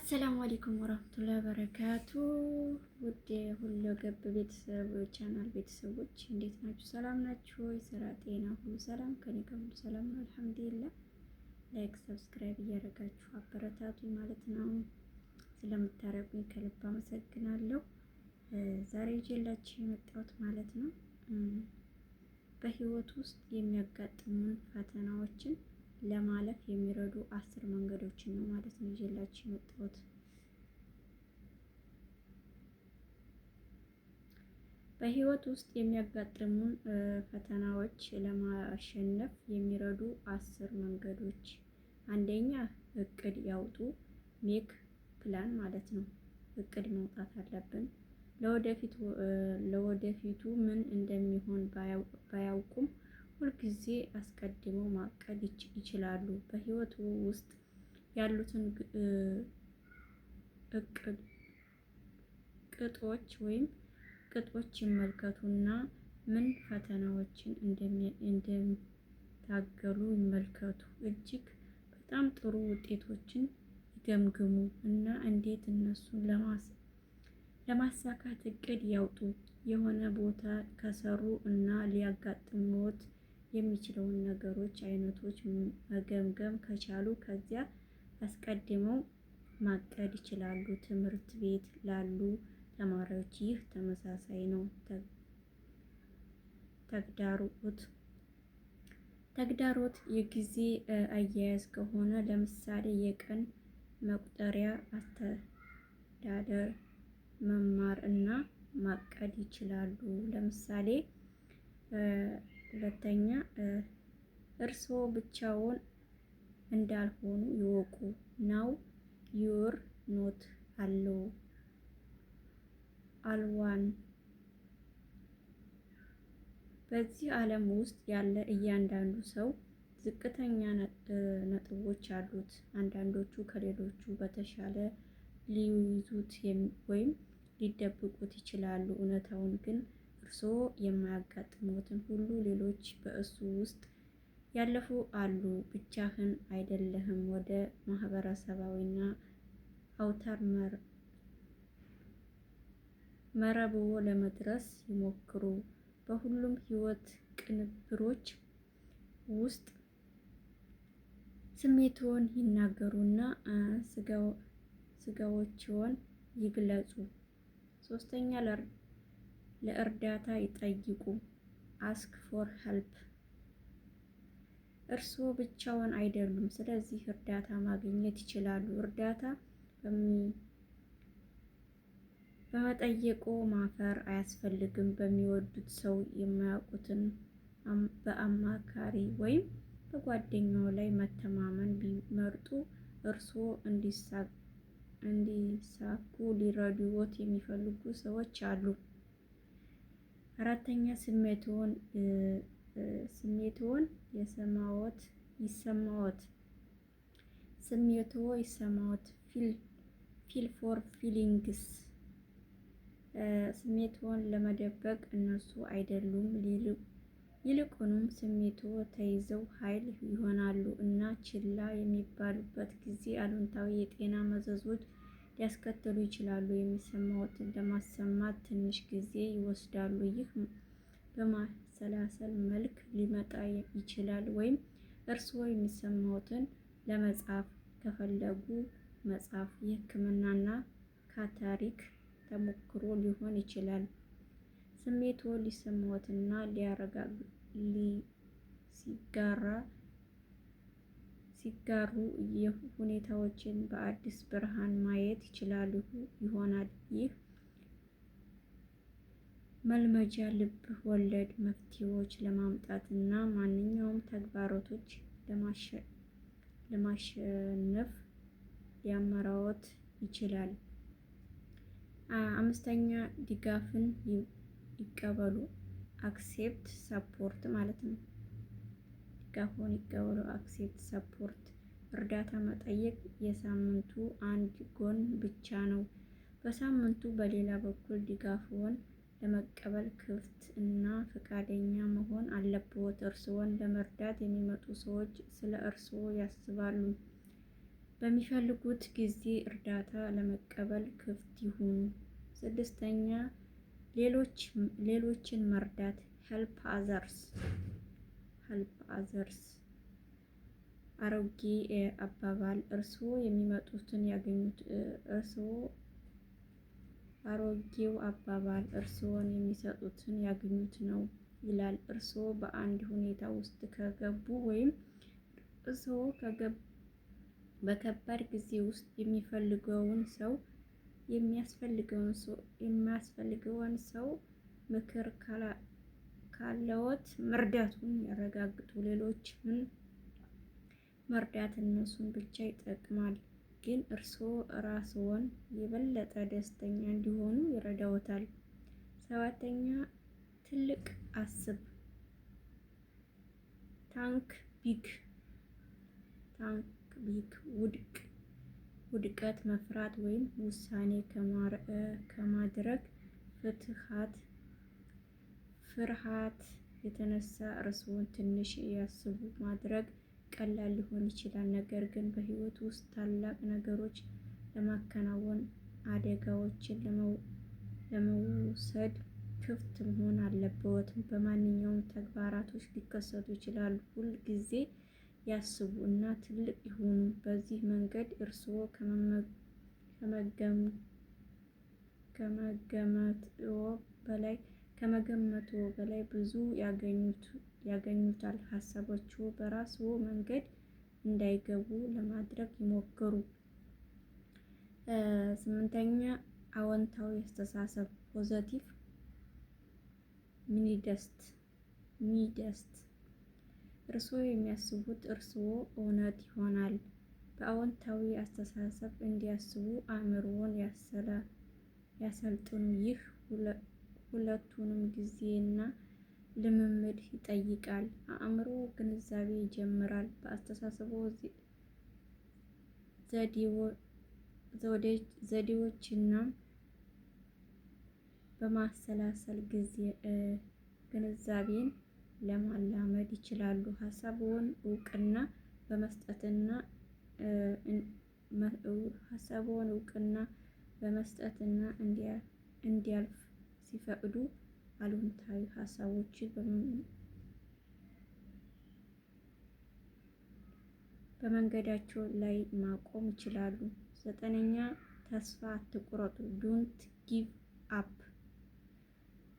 አሰላሙ አለይኩም ወራህመቱላሂ ወበረካቱ። ውድ ሁሉ ገብ ቤተሰብ ቻናል ቤተሰቦች እንዴት ናችሁ? ሰላም ናችሁ ወይ? ስራ፣ ጤና ሁሉ ሰላም? ከኔ ጋር ሁሉ ሰላም ነው አልሐምዱሊላህ። ላይክ ሰብስክራይብ እያደረጋችሁ አበረታቱኝ ማለት ነው። ስለምታረጉኝ ከልብ አመሰግናለሁ። ዛሬ ይዤላችሁ የመጣሁት ማለት ነው በህይወት ውስጥ የሚያጋጥሙን ፈተናዎችን ለማለፍ የሚረዱ 10 መንገዶችን ነው ማለት ነው ይዤላችሁ የመጣሁት። በህይወት ውስጥ የሚያጋጥሙን ፈተናዎች ለማሸነፍ የሚረዱ 10 መንገዶች። አንደኛ እቅድ ያውጡ፣ ሜክ ፕላን ማለት ነው። እቅድ ማውጣት አለብን። ለወደፊቱ ምን እንደሚሆን ባያውቁም ሁልጊዜ አስቀድመው ማቀድ ይችላሉ። በህይወቱ ውስጥ ያሉትን ቅጦች ይመልከቱና ምን ፈተናዎችን እንደሚታገሉ ይመልከቱ። እጅግ በጣም ጥሩ ውጤቶችን ይገምግሙ እና እንዴት እነሱን ለማሳካት እቅድ ያውጡ። የሆነ ቦታ ከሰሩ እና ሊያጋጥሙት የሚችለውን ነገሮች አይነቶች መገምገም ከቻሉ ከዚያ አስቀድመው ማቀድ ይችላሉ። ትምህርት ቤት ላሉ ተማሪዎች ይህ ተመሳሳይ ነው። ተግዳሮት የጊዜ አያያዝ ከሆነ ለምሳሌ የቀን መቁጠሪያ፣ አስተዳደር፣ መማር እና ማቀድ ይችላሉ። ለምሳሌ ሁለተኛ እርስዎ ብቻውን እንዳልሆኑ ይወቁ። ናው ዩር ኖት አልዋን። በዚህ ዓለም ውስጥ ያለ እያንዳንዱ ሰው ዝቅተኛ ነጥቦች አሉት። አንዳንዶቹ ከሌሎቹ በተሻለ ሊይዙት ወይም ሊደብቁት ይችላሉ። እውነታውን ግን እርስዎ የማያጋጥሙትን ሁሉ ሌሎች በእሱ ውስጥ ያለፉ አሉ። ብቻህን አይደለህም። ወደ ማህበረሰባዊና አውታር መረብዎ ለመድረስ ይሞክሩ። በሁሉም ህይወት ቅንብሮች ውስጥ ስሜትዎን ይናገሩና ስጋዎችዎን ይግለጹ። ሶስተኛ ለእርዳታ ይጠይቁ። አስክ ፎር ሄልፕ። እርስዎ ብቻውን አይደሉም፣ ስለዚህ እርዳታ ማግኘት ይችላሉ። እርዳታ በመጠየቅዎ ማፈር አያስፈልግም። በሚወዱት ሰው፣ የማያውቁትን በአማካሪ ወይም በጓደኛው ላይ መተማመን ቢመርጡ እርስዎ እንዲሳኩ ሊረዱዎት የሚፈልጉ ሰዎች አሉ። አራተኛ ስሜትዎን ይሰማዎት። ፊል ፎር ፊሊንግስ። ስሜትዎን ለመደበቅ እነሱ አይደሉም፣ ይልቁንም ስሜትዎ ተይዘው ኃይል ይሆናሉ እና ችላ የሚባሉበት ጊዜ አሉታዊ የጤና መዘዞች ሊያስከትሉ ይችላሉ። የሚሰማዎትን ለማሰማት ትንሽ ጊዜ ይወስዳሉ። ይህ በማሰላሰል መልክ ሊመጣ ይችላል። ወይም እርስዎ የሚሰማዎትን ለመጻፍ ከፈለጉ መጻፍ የሕክምናና ካታሪክ ተሞክሮ ሊሆን ይችላል። ስሜትዎ ሊሰማዎትና ሲጋሩ ሁኔታዎችን በአዲስ ብርሃን ማየት ይችላሉ ይሆናል። ይህ መልመጃ ልብ ወለድ መፍትሄዎች ለማምጣት እና ማንኛውም ተግዳሮቶች ለማሸነፍ ሊያመራዎት ይችላል። አምስተኛ ድጋፍን ይቀበሉ። አክሴፕት ሰፖርት ማለት ነው። ድጋፍን ይቀበሉ። አክሴፕት ሰፖርት። እርዳታ መጠየቅ የሳምንቱ አንድ ጎን ብቻ ነው። በሳምንቱ በሌላ በኩል ድጋፍዎን ለመቀበል ክፍት እና ፈቃደኛ መሆን አለብዎት። እርስዎን ለመርዳት የሚመጡ ሰዎች ስለ እርስዎ ያስባሉ። በሚፈልጉት ጊዜ እርዳታ ለመቀበል ክፍት ይሁኑ። ስድስተኛ ሌሎችን መርዳት ሄልፕ አዘርስ። አሮጌ አባባል እርስዎ የሚመጡትን ያገኙት አሮጌው አባባል እርስዎን የሚሰጡትን ያገኙት ነው ይላል። እርስዎ በአንድ ሁኔታ ውስጥ ከገቡ ወይም እርስዎ በከባድ ጊዜ ውስጥ የሚያስፈልገውን ሰው ምክር ካለዎት መርዳቱን ያረጋግጡ። ሌሎችን መርዳት እነሱን ብቻ ይጠቅማል፣ ግን እርስዎ ራስዎን የበለጠ ደስተኛ እንዲሆኑ ይረዳዎታል። ሰባተኛ ትልቅ አስብ ታንክ ቢግ ውድቀት መፍራት ወይም ውሳኔ ከማድረግ ፍርሃት የተነሳ ራስዎን ትንሽ ያስቡ። ማድረግ ቀላል ሊሆን ይችላል፣ ነገር ግን በሕይወት ውስጥ ታላቅ ነገሮች ለማከናወን አደጋዎችን ለመውሰድ ክፍት መሆን አለብዎት። በማንኛውም ተግባራቶች ሊከሰቱ ይችላሉ። ሁል ጊዜ ያስቡ እና ትልቅ ይሁኑ። በዚህ መንገድ እርስዎ ከመገመትዎ በላይ ብዙ ያገኙታል። ሀሳቦችዎ በራስዎ መንገድ እንዳይገቡ ለማድረግ ይሞክሩ። ስምንተኛ አዎንታዊ አስተሳሰብ ፖዘቲቭ ሚንደስት። እርስዎ የሚያስቡት እርስዎ እውነት ይሆናል። በአዎንታዊ አስተሳሰብ እንዲያስቡ አእምሮውን ያሰልጥኑ። ይህ ሁለቱንም ጊዜና ልምምድ ይጠይቃል። አእምሮ ግንዛቤ ይጀምራል። በአስተሳሰብ ዘዴዎችና በማሰላሰል ግንዛቤን ለማላመድ ይችላሉ። ሀሳብዎን እውቅና በመስጠትና እንዲያልፍ ሲፈቅዱ አሉታዊ ሀሳቦችን በመንገዳቸው ላይ ማቆም ይችላሉ። ዘጠነኛ ተስፋ አትቁረጡ ዶንት ጊቭ አፕ።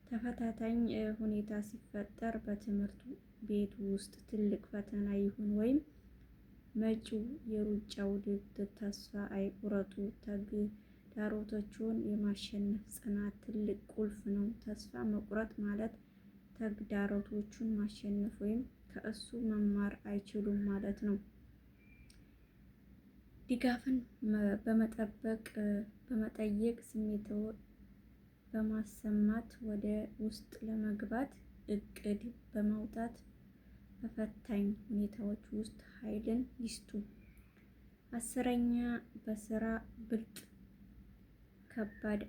ተፈታታኝ ሁኔታ ሲፈጠር በትምህርት ቤት ውስጥ ትልቅ ፈተና ይሁን ወይም መጪው የሩጫ ውድድር ተስፋ አይቁረጡ። ተግዳሮቶችን የማሸነፍ ጽናት ትልቅ ቁልፍ ነው። ተስፋ መቁረጥ ማለት ተግዳሮቶቹን ማሸነፍ ወይም ከእሱ መማር አይችሉም ማለት ነው። ድጋፍን በመጠየቅ ስሜትዎ በማሰማት ወደ ውስጥ ለመግባት እቅድ በማውጣት በፈታኝ ሁኔታዎች ውስጥ ኃይልን ይስጡ። አስረኛ በስራ ብልጥ ከባድ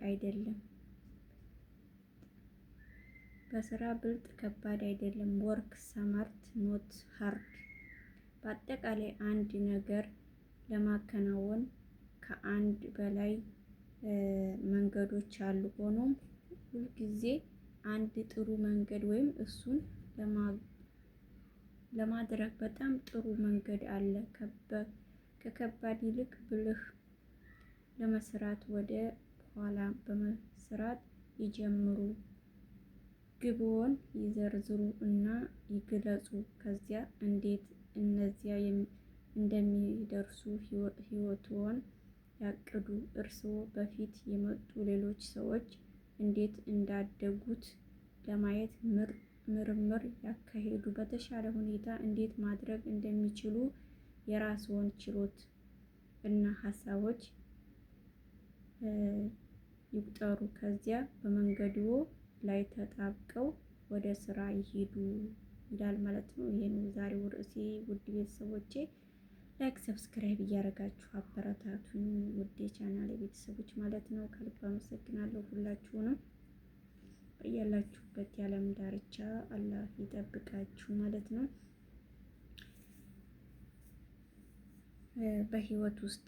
አይደለም። ወርክ ስማርት ኖት ሃርድ። በአጠቃላይ አንድ ነገር ለማከናወን ከአንድ በላይ መንገዶች አሉ። ሆኖም ሁልጊዜ አንድ ጥሩ መንገድ ወይም እሱን ለማድረግ በጣም ጥሩ መንገድ አለ። ከከባድ ይልቅ ብልህ ለመስራት ወደ ኋላ በመስራት ይጀምሩ። ግብዎን ይዘርዝሩ እና ይግለጹ። ከዚያ እንዴት እነዚያ እንደሚደርሱ ሕይወትዎን ያቅዱ። እርስዎ በፊት የመጡ ሌሎች ሰዎች እንዴት እንዳደጉት ለማየት ምርምር ያካሂዱ። በተሻለ ሁኔታ እንዴት ማድረግ እንደሚችሉ የራስዎን ችሎታ እና ሀሳቦች ይቁጠሩ። ከዚያ በመንገድዎ ላይ ተጣብቀው ወደ ስራ ይሄዱ ይላል ማለት ነው። ይሄ ነው የዛሬው ርዕሴ። ውድ ቤተሰቦቼ ላይክ ሰብስክራይብ እያደረጋችሁ አበረታቱኝ። ውድ የቻናሌ ቤተሰቦች ማለት ነው። ከልብ አመሰግናለሁ ሁላችሁንም። በያላችሁበት የዓለም ዳርቻ አላህ ይጠብቃችሁ ማለት ነው። በህይወት ውስጥ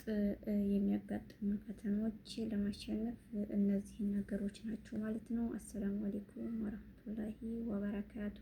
የሚያጋጥሙ ፈተናዎች ለማሸነፍ እነዚህን ነገሮች ናቸው ማለት ነው። አሰላሙ አለይኩም ወረህመቱላሂ ወበረካቱ።